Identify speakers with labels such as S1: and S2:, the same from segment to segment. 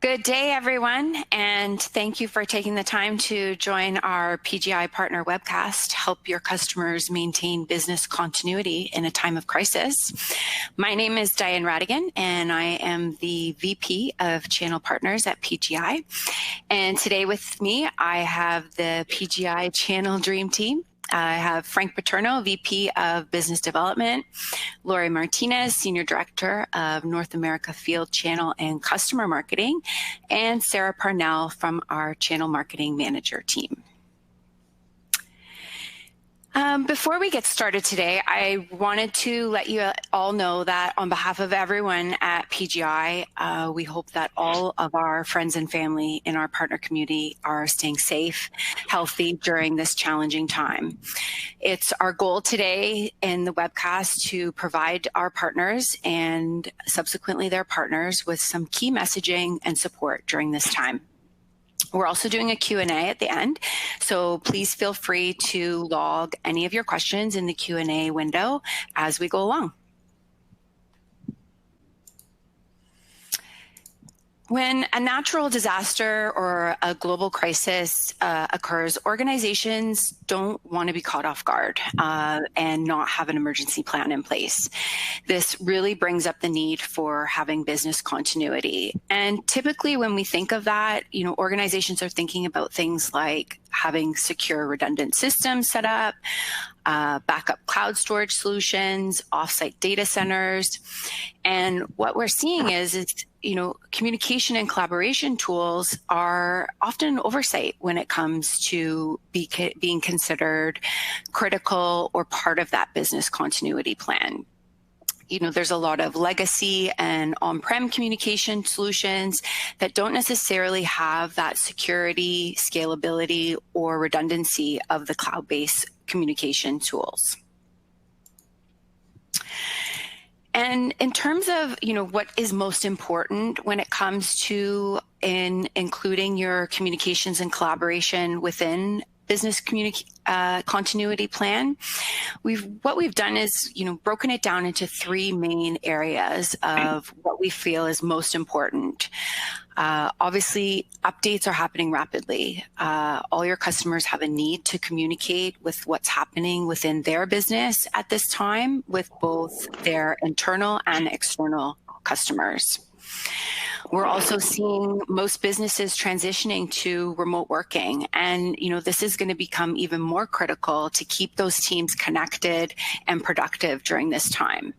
S1: Good day, everyone, and thank you for taking the time to join our PGI Partner webcast, Help Your Customers Maintain Business Continuity in a Time of Crisis. My name is Diane Radigan, and I am the VP of Channel Partners at PGI. And today with me, I have the PGI Channel Dream Team. I have Frank Paterno, VP of Business Development, Lori Martinez, Senior Director of North America Field Channel and Customer Marketing, and Sarah Parnell from our Channel Marketing Manager team. Before we get started today, I wanted to let you all know that on behalf of everyone at PGI, we hope that all of our friends and family in our partner community are staying safe, healthy during this challenging time. It's our goal today in the webcast to provide our partners and subsequently their partners with some key messaging and support during this time. We're also doing a Q&A at the end, so please feel free to log any of your questions in the Q&A window as we go along. When a natural disaster or a global crisis occurs, organizations don't want to be caught off guard and not have an emergency plan in place. This really brings up the need for having business continuity. And typically when we think of that, organizations are thinking about things like having secure redundant systems set up, backup cloud storage solutions, offsite data centers. And what we're seeing is communication and collaboration tools are often an oversight when it comes to being considered critical or part of that business continuity plan. There's a lot of legacy and on-prem communication solutions that don't necessarily have that security, scalability, or redundancy of the cloud-based communication tools. And in terms of, what is most important when it comes to including your communications and collaboration within business continuity plan, what we've done is, broken it down into three main areas of what we feel is most important. Obviously, updates are happening rapidly. All your customers have a need to communicate with what's happening within their business at this time with both their internal and external customers. We're also seeing most businesses transitioning to remote working. And, this is going to become even more critical to keep those teams connected and productive during this time.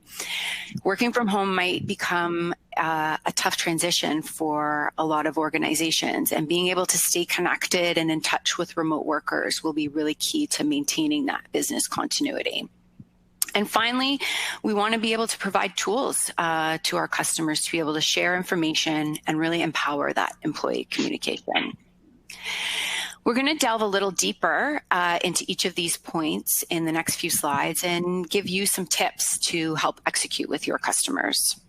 S1: Working from home might become a tough transition for a lot of organizations, and being able to stay connected and in touch with remote workers will be really key to maintaining that business continuity. And finally, we want to be able to provide tools to our customers to be able to share information and really empower that employee communication. We're going to delve a little deeper into each of these points in the next few slides and give you some tips to help execute with your customers.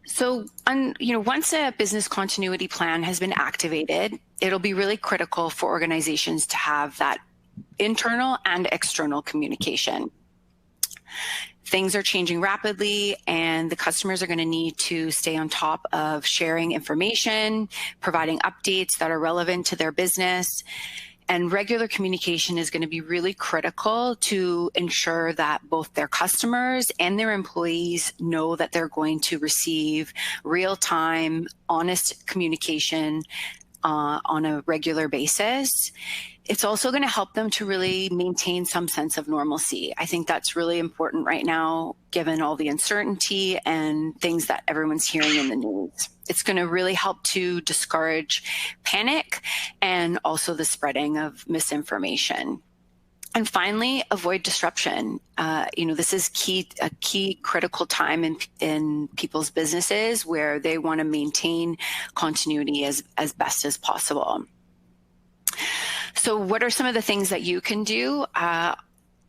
S1: So, once a business continuity plan has been activated, it'll be really critical for organizations to have that internal and external communication. Things are changing rapidly, and the customers are going to need to stay on top of sharing information, providing updates that are relevant to their business. And regular communication is going to be really critical to ensure that both their customers and their employees know that they're going to receive real-time, honest communication on a regular basis. It's also going to help them to really maintain some sense of normalcy. I think that's really important right now, given all the uncertainty and things that everyone's hearing in the news. It's going to really help to discourage panic and also the spreading of misinformation. And finally, avoid disruption. This is a key critical time in people's businesses where they want to maintain continuity as best as possible. So what are some of the things that you can do?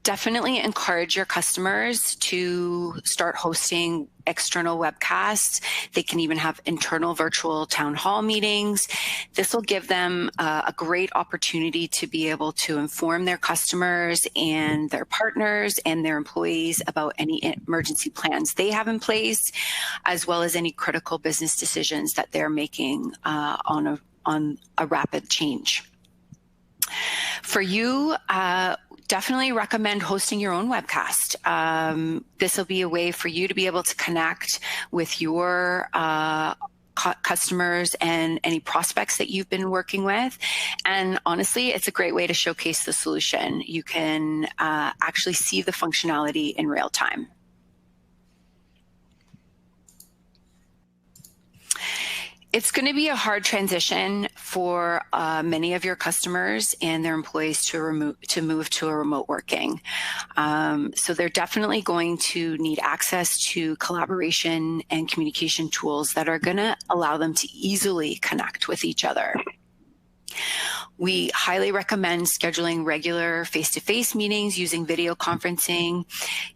S1: Definitely encourage your customers to start hosting external webcasts. They can even have internal virtual town hall meetings. This will give them a great opportunity to be able to inform their customers and their partners and their employees about any emergency plans they have in place, as well as any critical business decisions that they're making on a rapid change. For you, definitely recommend hosting your own webcast. This will be a way for you to be able to connect with your customers and any prospects that you've been working with. And honestly, it's a great way to showcase the solution. You can actually see the functionality in real time. It's going to be a hard transition for many of your customers and their employees to move to a remote working. So they're definitely going to need access to collaboration and communication tools that are going to allow them to easily connect with each other. We highly recommend scheduling regular face-to-face meetings using video conferencing.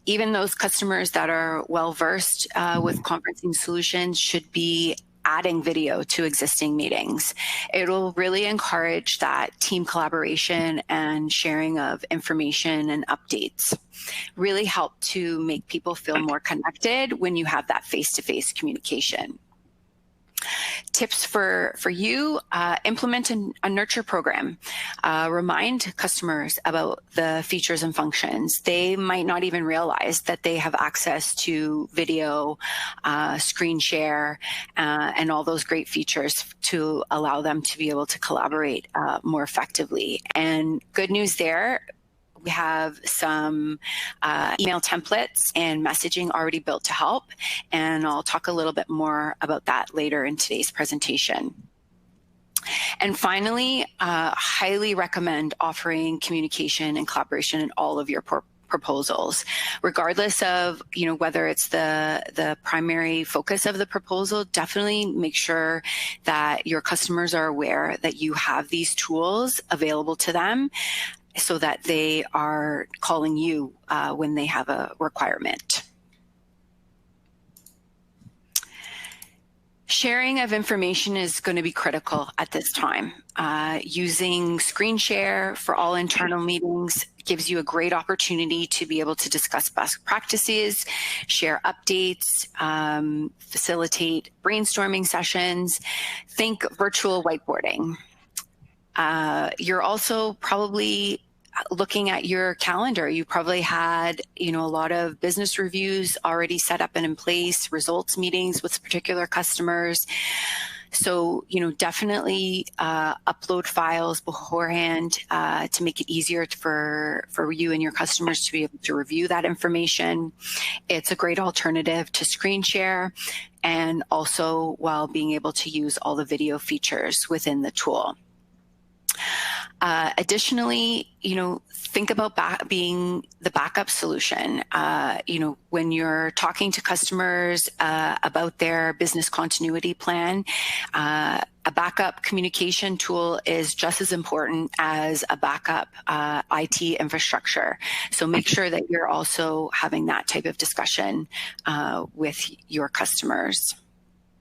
S1: Even those customers that are well-versed with conferencing solutions should be adding video to existing meetings. It'll really encourage that team collaboration and sharing of information and updates. Really help to make people feel more connected when you have that face-to-face communication. Tips for you, implement a nurture program. Remind customers about the features and functions. They might not even realize that they have access to video, screen share, and all those great features to allow them to be able to collaborate more effectively. And good news there, we have some email templates and messaging already built to help, and I'll talk a little bit more about that later in today's presentation. And finally, highly recommend offering communication and collaboration in all of your proposals, regardless of whether it's the primary focus of the proposal. Definitely make sure that your customers are aware that you have these tools available to them, so that they are calling you when they have a requirement. Sharing of information is going to be critical at this time. Using screen share for all internal meetings gives you a great opportunity to be able to discuss best practices, share updates, facilitate brainstorming sessions. Think virtual whiteboarding. You're also probably looking at your calendar. You probably had, a lot of business reviews already set up and in place, results meetings with particular customers. So, definitely upload files beforehand to make it easier for you and your customers to be able to review that information. It's a great alternative to screen share, and also while being able to use all the video features within the tool. Additionally, think about being the backup solution. When you're talking to customers about their business continuity plan, a backup communication tool is just as important as a backup IT infrastructure. So make sure that you're also having that type of discussion with your customers.